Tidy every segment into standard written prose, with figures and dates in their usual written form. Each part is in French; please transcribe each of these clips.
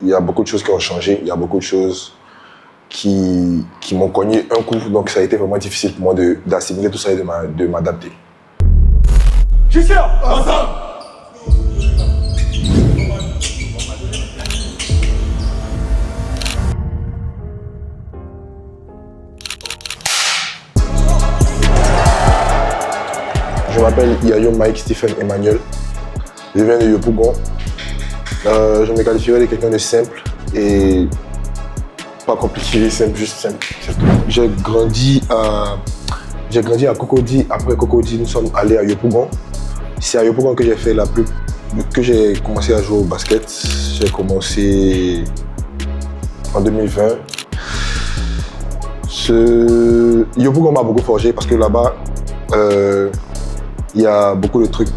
Il y a beaucoup de choses qui ont changé, il y a beaucoup de choses qui m'ont cogné un coup, donc ça a été vraiment difficile pour moi d'assimiler tout ça et de m'adapter. JCA, ensemble! Je m'appelle Yayo Mike Stephen Emmanuel. Je viens de Yopougon. Je me qualifierais de quelqu'un de simple et pas compliqué, simple, juste simple. J'ai grandi à Cocody. Après Cocody, nous sommes allés à Yopougon. C'est à Yopougon que j'ai commencé à jouer au basket. J'ai commencé en 2020. Yopougon m'a beaucoup forgé parce que là-bas, il y a beaucoup de trucs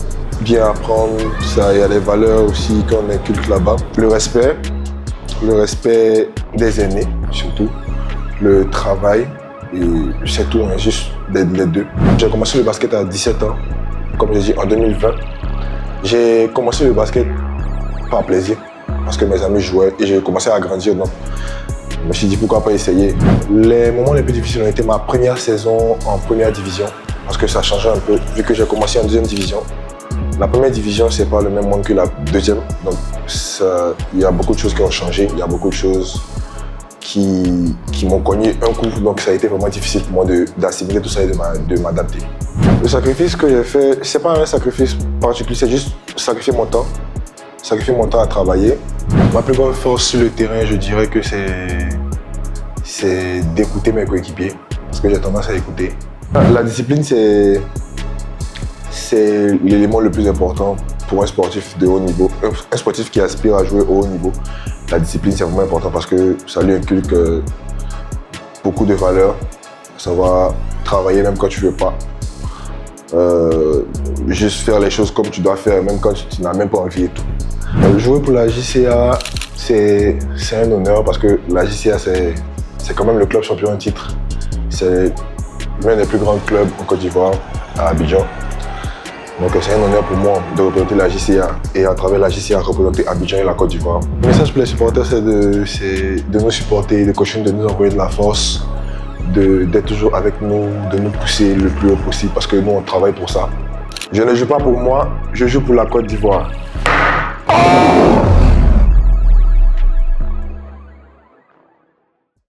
bien à apprendre. Il y a les valeurs aussi qu'on inculque là-bas. Le respect des aînés surtout, le travail, et c'est tout, hein, juste les deux. J'ai commencé le basket à 17 ans, comme j'ai dit, en 2020. J'ai commencé le basket par plaisir, parce que mes amis jouaient et j'ai commencé à grandir. Donc, je me suis dit pourquoi pas essayer. Les moments les plus difficiles ont été ma première saison en première division, parce que ça changeait un peu, vu que j'ai commencé en deuxième division. La première division, c'est pas le même monde que la deuxième, donc il y a beaucoup de choses qui ont changé, il y a beaucoup de choses qui m'ont cogné un coup, donc ça a été vraiment difficile pour moi d'assimiler tout ça et de m'adapter. Le sacrifice que j'ai fait, c'est pas un sacrifice particulier, c'est juste sacrifier mon temps à travailler. Ma plus grande force sur le terrain, je dirais que c'est d'écouter mes coéquipiers, parce que j'ai tendance à écouter. La discipline, c'est l'élément le plus important pour un sportif de haut niveau, un sportif qui aspire à jouer au haut niveau. La discipline, c'est vraiment important parce que ça lui inculque beaucoup de valeurs. Ça va travailler même quand tu ne veux pas. Juste faire les choses comme tu dois faire, même quand tu n'as même pas envie et tout. Jouer pour la JCA, c'est un honneur parce que la JCA, c'est quand même le club champion en titre. C'est l'un des plus grands clubs en Côte d'Ivoire, à Abidjan. Donc c'est un honneur pour moi de représenter la JCA et à travers la JCA représenter Abidjan et la Côte d'Ivoire. Le message pour les supporters, c'est de nous supporter, de continuer de nous envoyer de la force, d'être toujours avec nous, de nous pousser le plus haut possible parce que nous on travaille pour ça. Je ne joue pas pour moi, je joue pour la Côte d'Ivoire.